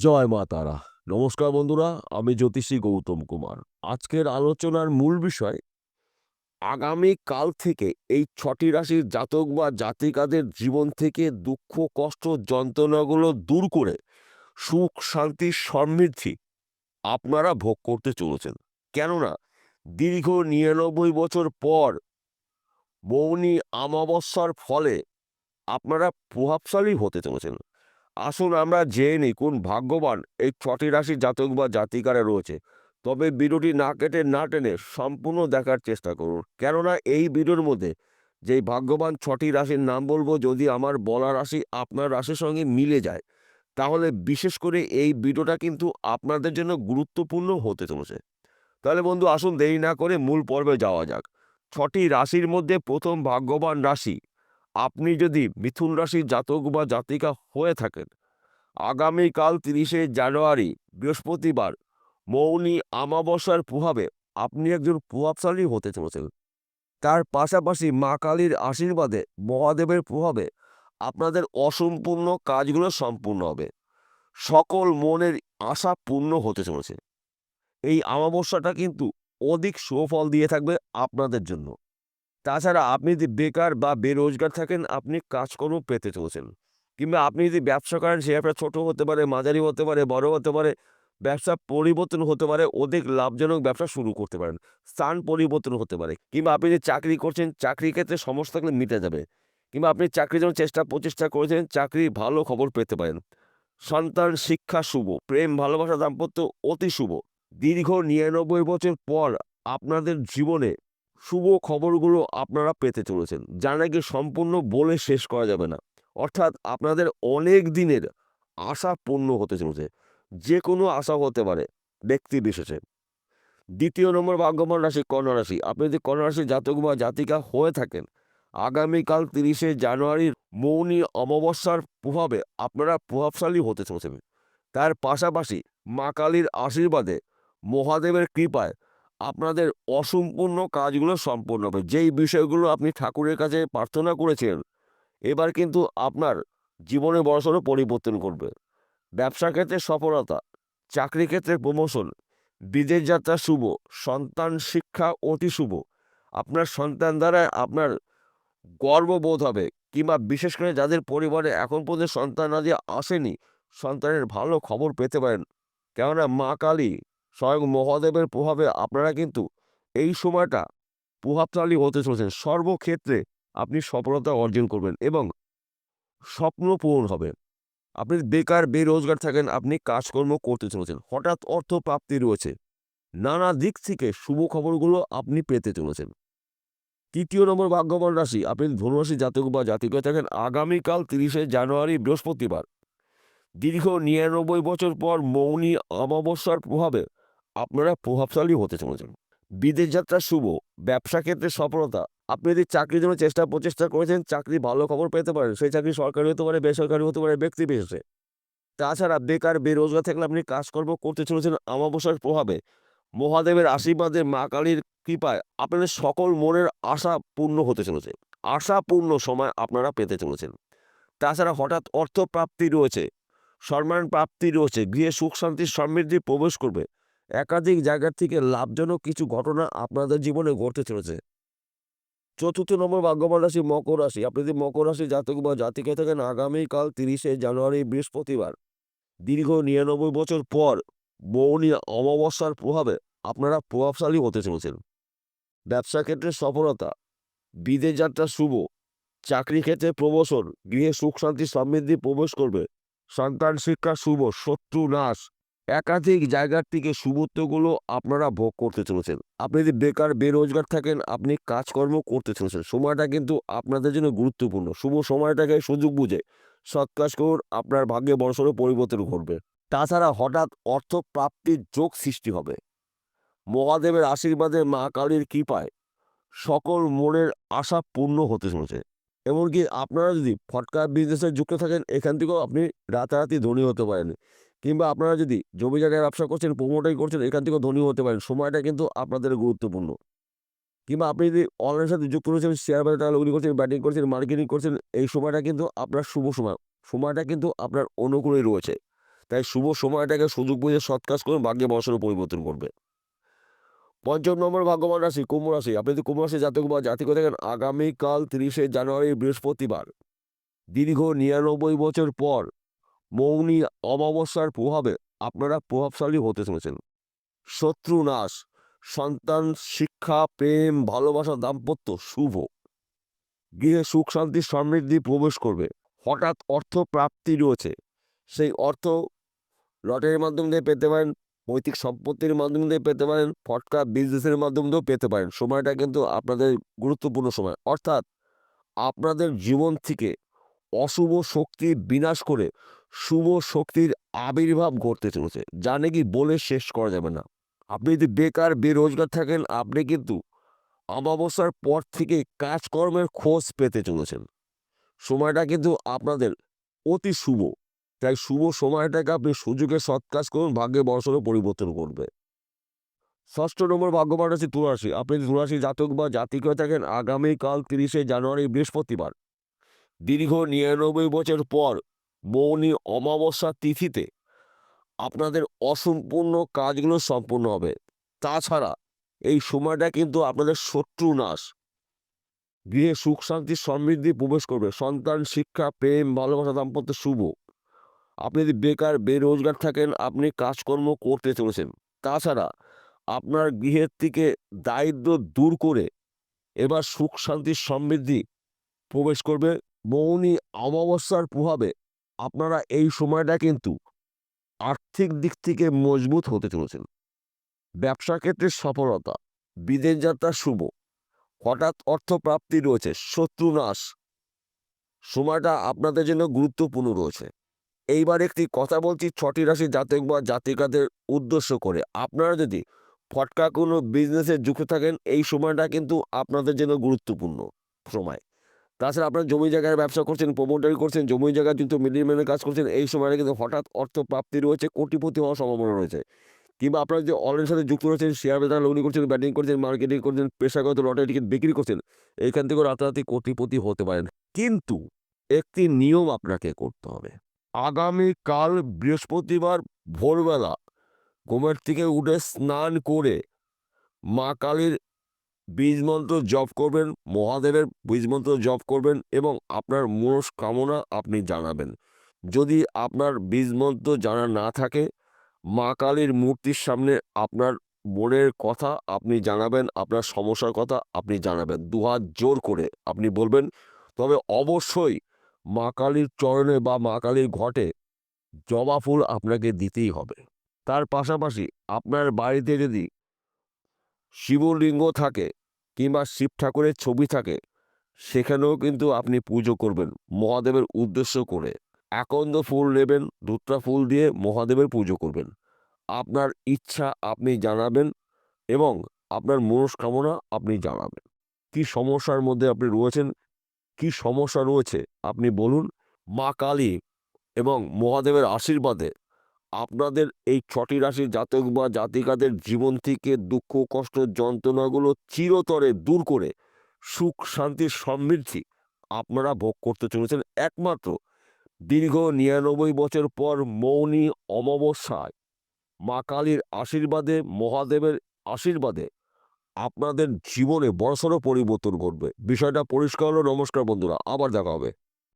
জয় মা তারা। নমস্কার বন্ধুরা, আমি জ্যোতিষী গৌতম কুমার। আজকের আলোচনার মূল বিষয়, আগামী কাল থেকে এই ৬টি রাশির জাতক বা জাতিকাদের জীবন থেকে দুঃখ, কষ্ট, যন্ত্রণাগুলো দূর করে সুখ, শান্তি, সমৃদ্ধি আপনারা ভোগ করতে চলেছেন। কেননা দীর্ঘ ৯৯ বছর পর মৌনী অমাবস্যার ফলে আপনারা প্রভাবশালী হতে চলেছেন। আসুন আমরা জেনে নিই কোন ভাগ্যবান এই ৬টি রাশির জাতক বা জাতিকারা রয়েছে। তবে ভিডিওটি না কেটে না টেনে সম্পূর্ণ দেখার চেষ্টা করুন। কেননা এই ভিডিওর মধ্যে যেই ভাগ্যবান ৬টি রাশির নাম বলবো, যদি আমার বলা রাশি আপনার রাশির সঙ্গে মিলে যায়, তাহলে বিশেষ করে এই ভিডিওটা কিন্তু আপনাদের জন্য গুরুত্বপূর্ণ হতে চলেছে। তাহলে বন্ধু আসুন দেরি না করে মূল পর্বে যাওয়া যাক। ৬টি রাশির মধ্যে প্রথম ভাগ্যবান রাশি, আপনি যদি মিথুন রাশির জাতক বা জাতিকা হয়ে থাকেন, আগামীকাল ৩০শে জানুয়ারি বৃহস্পতিবার মৌনী অমাবস্যার প্রভাবে আপনি একজন প্রভাবশালী হতে চলেছেন। তার পাশাপাশি মা কালীর আশীর্বাদে, মহাদেবের প্রভাবে আপনাদের অসম্পূর্ণ কাজগুলো সম্পূর্ণ হবে। সকল মনের আশা পূর্ণ হতে চলেছে। এই অমাবস্যাটা কিন্তু অধিক সুফল দিয়ে থাকবে আপনাদের জন্য। তাছাড়া আপনি যদি বেকার বা বেরোজগার থাকেন, আপনি কাজকর্ম পেতে চলেছেন। কিংবা আপনি যদি ব্যবসা করেন, সে ব্যবসা ছোটো হতে পারে, মাঝারি হতে পারে, বড় হতে পারে, ব্যবসা পরিবর্তন হতে পারে, অধিক লাভজনক ব্যবসা শুরু করতে পারেন, স্থান পরিবর্তন হতে পারে। কিংবা আপনি যদি চাকরি করছেন, চাকরির ক্ষেত্রে সমস্যা থাকলে মিটে যাবে। কিংবা আপনি চাকরির জন্য প্রচেষ্টা করেছেন, চাকরি ভালো খবর পেতে পারেন। সন্তান শিক্ষা শুভ, প্রেম ভালোবাসা দাম্পত্য অতি শুভ। দীর্ঘ ৯৯ বছর পর আপনাদের জীবনে শুভ খবরগুলো আপনারা পেতে চলেছেন, যা নাকি সম্পূর্ণ বলে শেষ করা যাবে না। অর্থাৎ আপনাদের অনেক দিনের আশা পূর্ণ হতে চলেছে। যে কোনো আশা হতে পারে ব্যক্তি বিশেষে। দ্বিতীয় নম্বর ভাগ্যবান রাশি কন্যা রাশি। আপনি যদি কন্যা রাশির জাতক বা জাতিকা হয়ে থাকেন, আগামীকাল ৩০শে জানুয়ারির মৌনী অমাবস্যার প্রভাবে আপনারা প্রভাবশালী হতে চলেছেন। তার পাশাপাশি মা কালীর আশীর্বাদে, মহাদেবের কৃপায় আপনাদের অসম্পূর্ণ কাজগুলো সম্পূর্ণ হবে। যেই বিষয়গুলো আপনি ঠাকুরের কাছে প্রার্থনা করেছেন, এবার কিন্তু আপনার জীবনে বড়সড় পরিবর্তন করবে। ব্যবসা ক্ষেত্রে সফলতা, চাকরি ক্ষেত্রে প্রমোশন, বিদেশ যাত্রা শুভ, সন্তান শিক্ষা অতি শুভ। আপনার সন্তান দ্বারা আপনার গর্ববোধ হবে। কিংবা বিশেষ করে যাদের পরিবারে এখন পর্যন্ত সন্তানাদি আসেনি, সন্তানের ভালো খবর পেতে পারেন। কেননা মা কালী স্বয়ং মহাদেবের প্রভাবে আপনারা কিন্তু এই সময়টা প্রভাবশালী হতে চলেছেন। সর্বক্ষেত্রে আপনি সফলতা অর্জন করবেন এবং স্বপ্ন পূরণ হবে। আপনি বেকার বেরোজগার থাকেন, আপনি কাজকর্ম করতে চলেছেন, হঠাৎ অর্থ প্রাপ্তি রয়েছে। নানা দিক থেকে শুভ খবরগুলো আপনি পেতে চলেছেন। তৃতীয় নম্বর ভাগ্যবান রাশি, আপনি ধনুরাশি জাতক বা জাতিকা থাকেন, আগামীকাল ৩০শে জানুয়ারি বৃহস্পতিবার দীর্ঘ ৯৯ বছর পর মৌনী অমাবস্যার প্রভাবে আপনারা প্রভাবশালী হতে চলেছেন। বিদেশ যাত্রা শুভ, ব্যবসা ক্ষেত্রে সফলতা। আপনি যদি চাকরির জন্য প্রচেষ্টা করেছেন, চাকরি ভালো খবর পেতে পারেন। সেই চাকরি সরকারি হতে পারে, বেসরকারি হতে পারে, ব্যক্তি বিশেষে। তাছাড়া বেকার বেরোজগার থাকলে আপনি কাজকর্ম করতে চলেছেন অমাবস্যার প্রভাবে। মহাদেবের আশীর্বাদে, মা কালীর কৃপায় আপনাদের সকল মনের আশা পূর্ণ হতে চলেছে। আশাপূর্ণ সময় আপনারা পেতে চলেছেন। তাছাড়া হঠাৎ অর্থপ্রাপ্তি রয়েছে, সম্মান প্রাপ্তি রয়েছে, গৃহে সুখ শান্তির সমৃদ্ধি প্রবেশ করবে। একাধিক জায়গা থেকে লাভজনক কিছু ঘটনা আপনাদের জীবনে ঘটতে চলেছে। চতুর্থ নম্বর ভাগ্যবান রাশি মকর রাশি। আপনি যদি মকর রাশি জাতক বা জাতিকা থাকেন, আগামীকাল ৩০শে জানুয়ারি বৃহস্পতিবার দীর্ঘ ৯৯ বছর পর মৌনী অমাবস্যার প্রভাবে আপনারা প্রভাবশালী হতে চলেছেন। ব্যবসা ক্ষেত্রে সফলতা, বিদেশ যাত্রা শুভ, চাকরি ক্ষেত্রে প্রমোশন, গৃহে সুখ শান্তি সমৃদ্ধি প্রবেশ করবে। সন্তান শিক্ষা শুভ, শত্রু নাশ। একাধিক জায়গার থেকে শুভত্বগুলো আপনারা ভোগ করতে চলেছেন। আপনি যদি বেকার বেরোজগার থাকেন, আপনি কাজকর্ম করতে চলেছেন। সময়টা কিন্তু আপনাদের জন্য গুরুত্বপূর্ণ। শুভ সময়টাকে সুযোগ বুঝে সৎ কাজ করুন, আপনার ভাগ্যে বড়সড় পরিবর্তন ঘটবে। তাছাড়া হঠাৎ অর্থ প্রাপ্তির যোগ সৃষ্টি হবে। মহাদেবের আশীর্বাদে, মা কালীর কৃপায় সকল মনের আশা পূর্ণ হতে চলেছে। এমনকি আপনারা যদি ফটকা বিজনেসে যুক্ত থাকেন, এখান থেকেও আপনি রাতারাতি ধনী হতে পারেন। কিংবা আপনারা যদি জমি জায়গায় ব্যবসা করছেন, প্রমোটারি করছেন, এখান থেকেও ধনী হতে পারেন। সময়টা কিন্তু আপনাদের গুরুত্বপূর্ণ। কিংবা আপনি যদি অনলাইনের সাথে যুক্ত রয়েছেন, শেয়ার বাজারে টাকা লগ্নি করছেন, ব্যাটিং করছেন, মার্কেটিং করছেন, এই সময়টা কিন্তু আপনার শুভ সময়। সময়টা কিন্তু আপনার অনুকূলেই রয়েছে। তাই শুভ সময়টাকে সুযোগ বুঝে সৎ কাজ করুন, ভাগ্যে বড়সড় পরিবর্তন করবে। পঞ্চম নম্বর ভাগ্যবান রাশি কুম্ভ রাশি। আপনি যদি কুম্ভ রাশি জাতক বা জাতিক হয়ে থাকেন, আগামীকাল 30শে জানুয়ারি বৃহস্পতিবার দীর্ঘ 99 বছর পর মৌনী অমাবস্যার প্রভাবে আপনারা প্রভাবশালী হতে চলেছেন। শত্রু নাশ, সন্তান, শিক্ষা, প্রেম, ভালোবাসা, দাম্পত্য শুভ। গৃহে সুখ শান্তি সমৃদ্ধি প্রবেশ করবে। হঠাৎ অর্থ প্রাপ্তি রয়েছে, সেই অর্থ লটারির মাধ্যম দিয়ে পেতে পারেন, পৈতৃক সম্পত্তির মাধ্যম দিয়ে পেতে পারেন, ফটকা বিজনেসের মাধ্যম দিয়েও পেতে পারেন। সময়টা কিন্তু আপনাদের গুরুত্বপূর্ণ সময়, অর্থাৎ আপনাদের জীবন থেকে অশুভ শক্তি বিনাশ করে শুভ শক্তির আবির্ভাব ঘটতে চলেছে, যা নাকি বলে শেষ করা যাবে না। আপনি যদি বেকার বেরোজগার থাকেন, আপনি কিন্তু অমাবস্যার পর থেকে কাজকর্মের খোঁজ পেতে চলেছেন। সময়টা কিন্তু আপনাদের অতি শুভ, তাই শুভ সময়টাকে আপনি সুযোগে সৎ কাজ করুন, ভাগ্যে বড়সড় পরিবর্তন করবে। ষষ্ঠ নম্বর ভাগ্যবান রাশি তুলা রাশি। আপনি যদি তুলা রাশি জাতক বা জাতিক হয়ে থাকেন, আগামীকাল 30শে জানুয়ারি বৃহস্পতিবার দীর্ঘ 99 বছর পর মৌনী অমাবস্যা তিথিতে আপনাদের অসম্পূর্ণ কাজগুলো সম্পূর্ণ হবে। তাছাড়া এই সময়টা কিন্তু আপনাদের শত্রু নাশ, গৃহে সুখ শান্তি সমৃদ্ধি প্রবেশ করবে। সন্তান, শিক্ষা, প্রেম, ভালোবাসা, দাম্পত্য শুভ। আপনি যদি বেকার বেরোজগার থাকেন, আপনি কাজকর্ম করতে চলেছেন। তাছাড়া আপনার গৃহের থেকে দারিদ্র দূর করে এবার সুখ শান্তি সমৃদ্ধি প্রবেশ করবে। মৌনী অমাবস্যার প্রভাবে আপনারা এই সময়টা কিন্তু আর্থিক দিক থেকে মজবুত হতে চলেছেন। ব্যবসা ক্ষেত্রে সফলতা, বিদেশ যাত্রা শুভ। হঠাৎ অর্থপ্রাপ্তি রয়েছে, শত্রু নাশ। সময়টা আপনাদের জন্য গুরুত্বপূর্ণ রয়েছে। এইবার একটি কথা বলছি 6টি রাশি জাতক বা জাতিকাদের উদ্দেশ্য করে। আপনারা যদি ফটকা কোনো বিজনেসে যুক্ত থাকেন, এই সময়টা কিন্তু আপনাদের জন্য গুরুত্বপূর্ণ সময়। তাছাড়া আপনার জমি জায়গায় ব্যবসা করছেন, প্রমোটারি করছেন, জমি জায়গায় কিন্তু মিডলম্যানের কাজ করছেন, এই সময়টা কিন্তু হঠাৎ অর্থপ্রাপ্তি রয়েছে, কোটিপতি হওয়ার সম্ভাবনা রয়েছে। কিংবা আপনারা যে অনলাইনের সাথে যুক্ত রয়েছেন, শেয়ার বাজার লগ্নি করছেন, ব্যাটিং করছেন, মার্কেটিং করছেন, পেশাগত লটারি টিকিট বিক্রি করছেন, এইখান থেকেও রাতারাতি কোটিপতি হতে পারেন। কিন্তু একটি নিয়ম আপনাকে করতে হবে। আগামীকাল বৃহস্পতিবার ভোরবেলা ঘুমের থেকে উঠে স্নান করে মা কালীর বীজমন্ত্র জপ করবেন, মহাদেবের বীজমন্ত্র জপ করবেন এবং আপনার মনস্কামনা আপনি জানাবেন। যদি আপনার বীজমন্ত্র জানা না থাকে, মা কালীর মূর্তির সামনে আপনার মনের কথা আপনি জানাবেন, আপনার সমস্যার কথা আপনি জানাবেন, দুহাত জোর করে আপনি বলবেন। তবে অবশ্যই মা কালীর চরণে বা মা কালীর ঘটে জবা ফুল আপনাকে দিতেই হবে। তার পাশাপাশি আপনার বাড়িতে যদি শিবলিঙ্গ থাকে কিংবা শিব ঠাকুরের ছবি থাকে, সেখানেও কিন্তু আপনি পুজো করবেন মহাদেবের উদ্দেশ্য করে। আকন্দ ফুল নেবেন, ধুত্রা ফুল দিয়ে মহাদেবের পুজো করবেন। আপনার ইচ্ছা আপনি জানাবেন এবং আপনার মনস্কামনা আপনি জানাবেন। কি সমস্যার মধ্যে আপনি রয়েছেন, কি সমস্যা রয়েছে আপনি বলুন। মা কালী এবং মহাদেবের আশীর্বাদে আপনাদের এই 6টি রাশির জাতক বা জাতিকাদের জীবন থেকে দুঃখ, কষ্ট, যন্ত্রণাগুলো চিরতরে দূর করে সুখ শান্তি সমৃদ্ধি আপনারা ভোগ করতে চলেছেন একমাত্র দীর্ঘ 99 বছর পর মৌনী অমাবস্যায় মা কালীর আশীর্বাদে, মহাদেবের আশীর্বাদে আপনাদের জীবনে বড়সড় পরিবর্তন ঘটবে। বিষয়টা পরিষ্কার হলো। নমস্কার বন্ধুরা, আবার দেখা হবে।